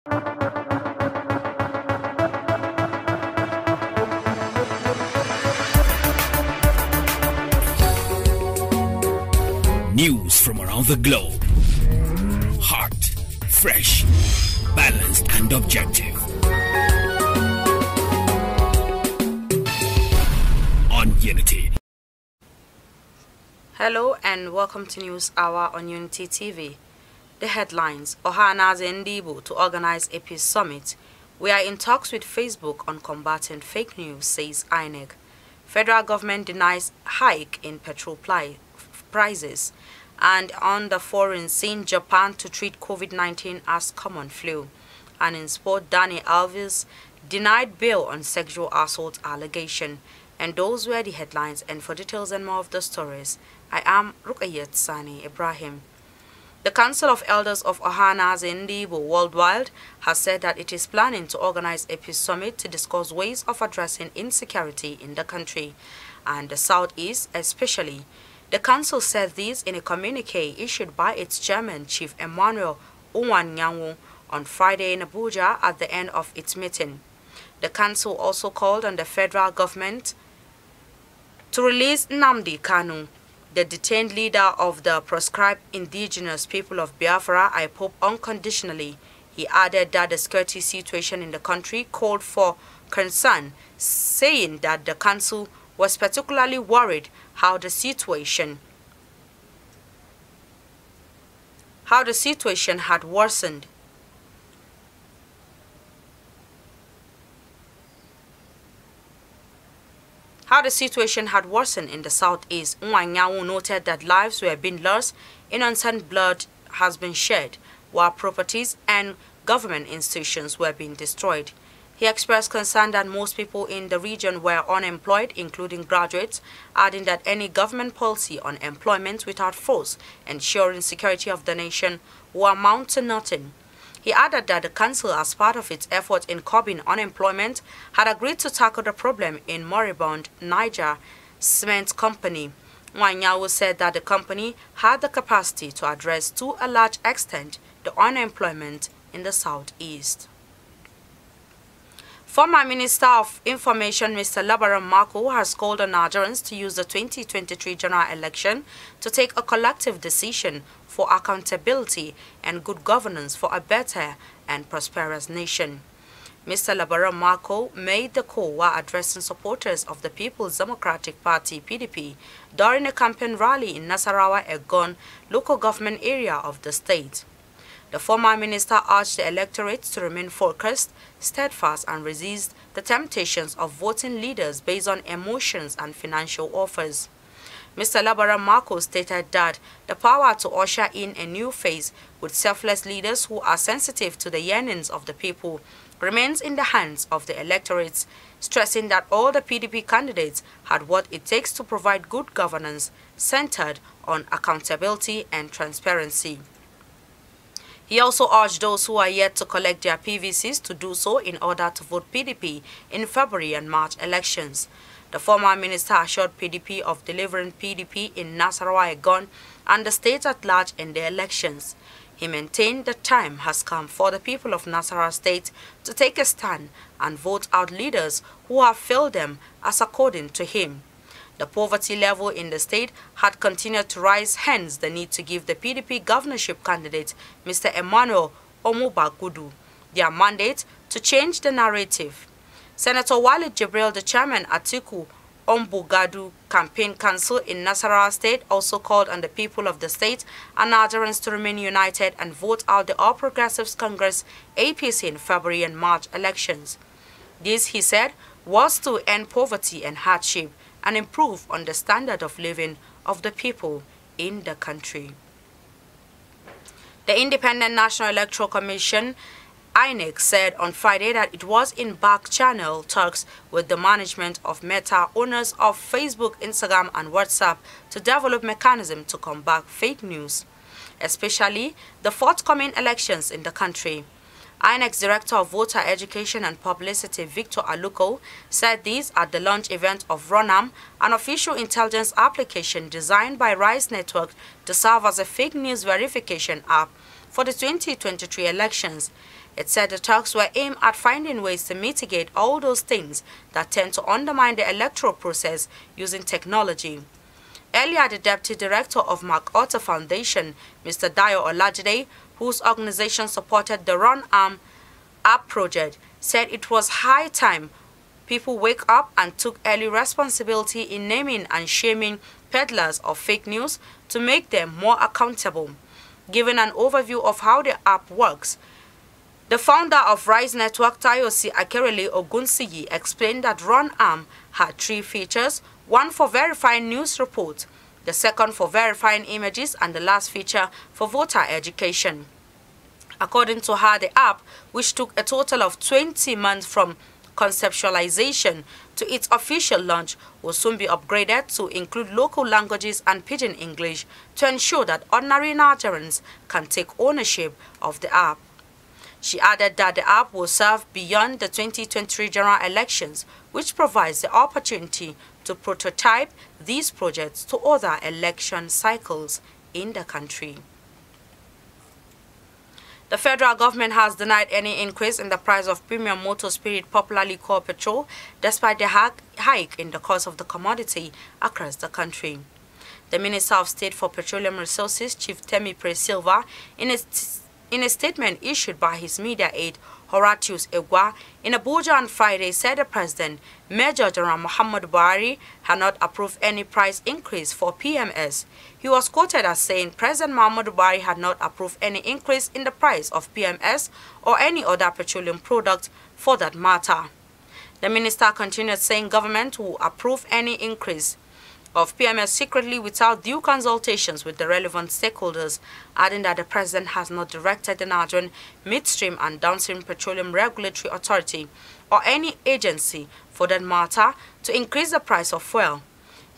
News from around the globe. Hot, fresh, balanced and objective. On Unity. Hello and welcome to News Hour on Unity TV. The headlines: Ohanaeze Ndigbo to organize a peace summit. We are in talks with Facebook on combating fake news, says INEC. Federal government denies hike in petrol prices. And on the foreign scene, Japan to treat COVID-19 as common flu. And in sport, Dani Alves denied bail on sexual assault allegation. And those were the headlines, and for details and more of the stories, I am Rukayat Sani Ibrahim. The Council of Elders of Ohanaeze Ndigbo worldwide has said that it is planning to organize a peace summit to discuss ways of addressing insecurity in the country and the Southeast especially. The council said this in a communique issued by its chairman, Chief Emmanuel Uwanyanwu, on Friday in Abuja at the end of its meeting. The council also called on the federal government to release Nnamdi Kanu, the detained leader of the proscribed indigenous people of Biafra, IPOB, unconditionally. He added that the security situation in the country called for concern, saying that the council was particularly worried how the situation had worsened. In the Southeast. Uwanyanwu noted that lives were being lost, innocent blood has been shed, while properties and government institutions were being destroyed. He expressed concern that most people in the region were unemployed, including graduates, adding that any government policy on employment without force ensuring security of the nation will amount to nothing. He added that the council, as part of its effort in curbing unemployment, had agreed to tackle the problem in moribund Niger Cement Company. Uwanyanwu said that the company had the capacity to address to a large extent the unemployment in the Southeast. Former Minister of Information Mr. Labaran Mako has called on Nigerians to use the 2023 general election to take a collective decision for accountability and good governance for a better and prosperous nation. Mr. Labaran Mako made the call while addressing supporters of the People's Democratic Party (PDP) during a campaign rally in Nasarawa, Egon, local government area of the state. The former minister urged the electorate to remain focused, steadfast, and resist the temptations of voting leaders based on emotions and financial offers. Mr. Labaran Mako stated that the power to usher in a new phase with selfless leaders who are sensitive to the yearnings of the people remains in the hands of the electorates, stressing that all the PDP candidates had what it takes to provide good governance centered on accountability and transparency. He also urged those who are yet to collect their PVCs to do so in order to vote PDP in February and March elections. The former minister assured PDP of delivering PDP in Nasarawa, Egon, and the state at large in the elections. He maintained the time has come for the people of Nasarawa State to take a stand and vote out leaders who have failed them, as according to him. The poverty level in the state had continued to rise, hence the need to give the PDP governorship candidate, Mr. Emmanuel Omubagudu, their mandate to change the narrative. Senator Walid Jibril, the chairman Atiku Ombugadu Campaign Council in Nasarawa State, also called on the people of the state and Nigerians to remain united and vote out the All Progressives Congress APC in February and March elections. This, he said, was to end poverty and hardship and improve on the standard of living of the people in the country. The Independent National Electoral Commission, INEC, said on Friday that it was in back-channel talks with the management of Meta, owners of Facebook, Instagram, and WhatsApp to develop mechanisms to combat fake news, especially the forthcoming elections in the country. INEC's Director of Voter Education and Publicity, Victor Aluko, said this at the launch event of RONAM, an official intelligence application designed by Rise Network to serve as a fake news verification app for the 2023 elections. It said the talks were aimed at finding ways to mitigate all those things that tend to undermine the electoral process using technology. Earlier, the Deputy Director of MacArthur Foundation, Mr. Dayo Olajide, whose organization supported the Run Arm app project, said it was high time people wake up and took early responsibility in naming and shaming peddlers of fake news to make them more accountable. Giving an overview of how the app works, the founder of Rise Network, Tayosi Akerele Ogunsiyi, explained that Run Arm had 3 features: one for verifying news reports, the second for verifying images, and the last feature for voter education. According to her, the app, which took a total of 20 months from conceptualization to its official launch, will soon be upgraded to include local languages and Pidgin English to ensure that ordinary Nigerians can take ownership of the app. She added that the app will serve beyond the 2023 general elections, which provides the opportunity to prototype these projects to other election cycles in the country. The federal government has denied any increase in the price of premium motor spirit, popularly called petrol, despite the hike in the cost of the commodity across the country. The Minister of State for Petroleum Resources, Chief Temipre Silva, in a statement issued by his media aide, Horatius Egwa, in Abuja on Friday, said the President, Major General Muhammadu Buhari, had not approved any price increase for PMS. He was quoted as saying President Muhammadu Buhari had not approved any increase in the price of PMS or any other petroleum product for that matter. The minister continued saying government will approve any increase of PMS secretly without due consultations with the relevant stakeholders, adding that the President has not directed the Nigerian Midstream and Downstream Petroleum Regulatory Authority or any agency for that matter to increase the price of fuel.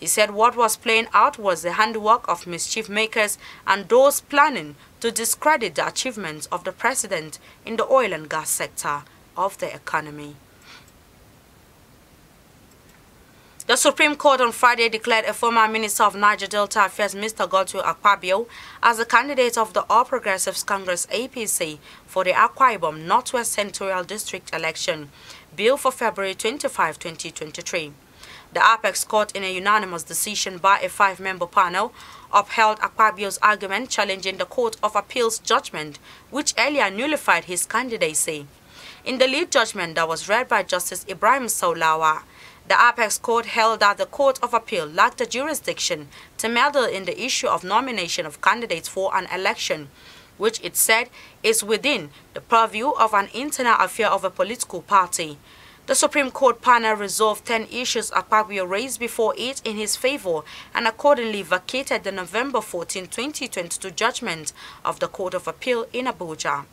He said what was playing out was the handiwork of mischief makers and those planning to discredit the achievements of the President in the oil and gas sector of the economy. The Supreme Court on Friday declared a former Minister of Niger Delta Affairs, Mr. Godwill Akpabio, as the candidate of the All Progressives Congress APC for the Akwai Northwest Senatorial District election, billed for February 25, 2023. The Apex Court, in a unanimous decision by a 5-member panel, upheld Akpabio's argument challenging the Court of Appeal's judgment, which earlier nullified his candidacy. In the lead judgment that was read by Justice Ibrahim Saulawa, the Apex Court held that the Court of Appeal lacked the jurisdiction to meddle in the issue of nomination of candidates for an election, which it said is within the purview of an internal affair of a political party. The Supreme Court panel resolved 10 issues Akpabio raised before it in his favor and accordingly vacated the November 14, 2022 judgment of the Court of Appeal in Abuja,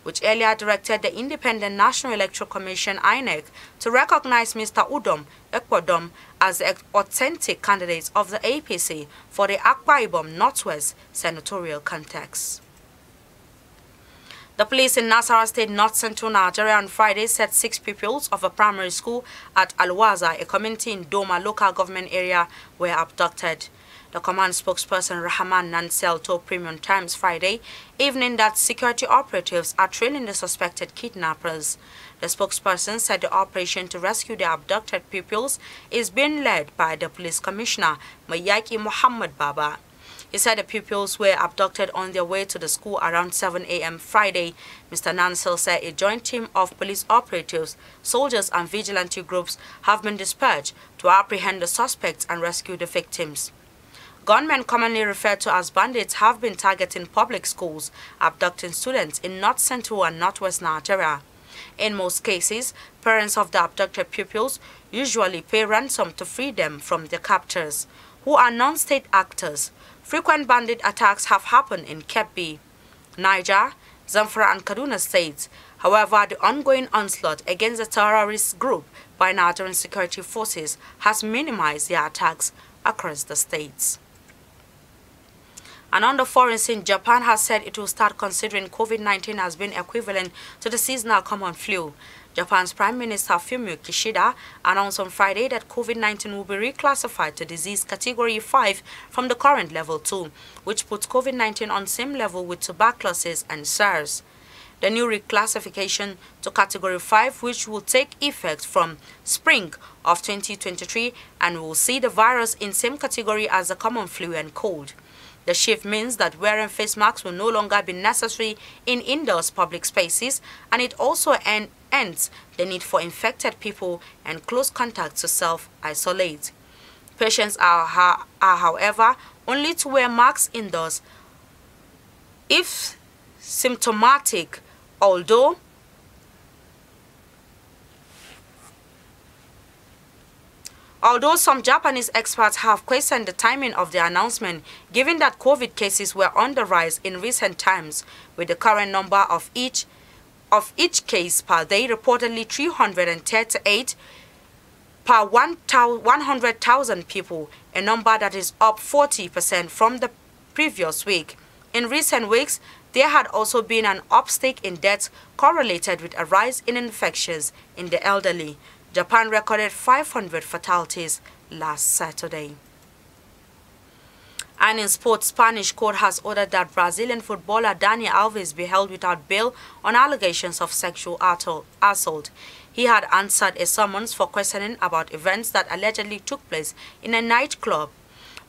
which earlier directed the Independent National Electoral Commission (INEC) to recognize Mr. Udom Ekwadom as the authentic candidate of the APC for the Akwa Ibom Northwest senatorial context. The police in Nasarawa State, North Central Nigeria, on Friday said 6 pupils of a primary school at Alwaza, a community in Doma local government area, were abducted. The command spokesperson Rahman Nansel told Premium Times Friday evening that security operatives are trailing the suspected kidnappers. The spokesperson said the operation to rescue the abducted pupils is being led by the police commissioner, Mayaki Muhammad Baba. He said the pupils were abducted on their way to the school around 7 a.m. Friday. Mr. Nansel said a joint team of police operatives, soldiers and vigilante groups have been dispatched to apprehend the suspects and rescue the victims. Gunmen, commonly referred to as bandits, have been targeting public schools, abducting students in North Central and Northwest Nigeria. In most cases, parents of the abducted pupils usually pay ransom to free them from their captors, who are non-state actors. Frequent bandit attacks have happened in Kebbi, Niger, Zamfara and Kaduna states. However, the ongoing onslaught against the terrorist group by Nigerian security forces has minimized the attacks across the states. And on the foreign scene, Japan has said it will start considering COVID-19 as being equivalent to the seasonal common flu. Japan's Prime Minister Fumio Kishida announced on Friday that COVID-19 will be reclassified to disease category 5 from the current level 2, which puts COVID-19 on same level with tuberculosis and SARS. the new reclassification to Category 5, which will take effect from spring of 2023 and will see the virus in same category as the common flu and cold. The shift means that wearing face masks will no longer be necessary in indoors public spaces, and it also ends the need for infected people and close contacts to self-isolate. Patients are, however, only to wear masks indoors if symptomatic, although some Japanese experts have questioned the timing of the announcement, given that COVID cases were on the rise in recent times, with the current number of each case per day reportedly 338 per 100,000 people, a number that is up 40% from the previous week. In recent weeks, there had also been an uptick in deaths correlated with a rise in infections in the elderly. Japan recorded 500 fatalities last Saturday. And in sports, Spanish court has ordered that Brazilian footballer Dani Alves be held without bail on allegations of sexual assault. He had answered a summons for questioning about events that allegedly took place in a nightclub.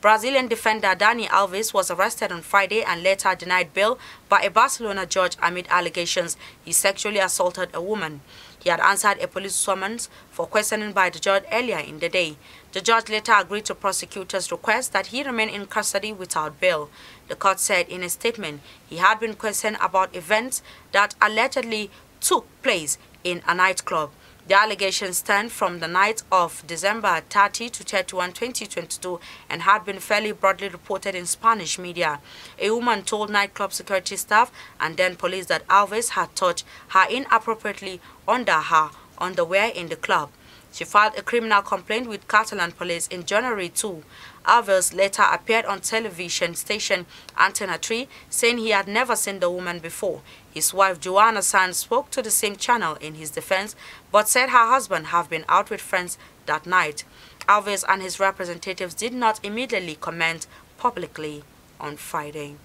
Brazilian defender Dani Alves was arrested on Friday and later denied bail by a Barcelona judge amid allegations he sexually assaulted a woman. He had answered a police summons for questioning by the judge earlier in the day. The judge later agreed to prosecutors' request that he remain in custody without bail. The court said in a statement he had been questioned about events that allegedly took place in a nightclub. The allegations stem from the night of December 30 to 31, 2022 and had been fairly broadly reported in Spanish media. A woman told nightclub security staff and then police that Alves had touched her inappropriately under her underwear in the club. She filed a criminal complaint with Catalan police in January 2. Alves later appeared on television station Antena 3, saying he had never seen the woman before. His wife Joanna Sanz spoke to the same channel in his defense, but said her husband had been out with friends that night. Alves and his representatives did not immediately comment publicly on Friday.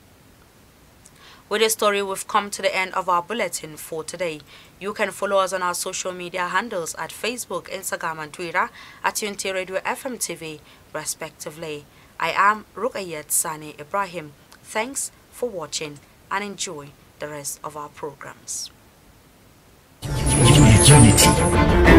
With this story, we've come to the end of our bulletin for today. You can follow us on our social media handles at Facebook, Instagram and Twitter at TUNTBE Radio FM TV, respectively. I am Rukayat Sani Ibrahim. Thanks for watching and enjoy the rest of our programs. Unity.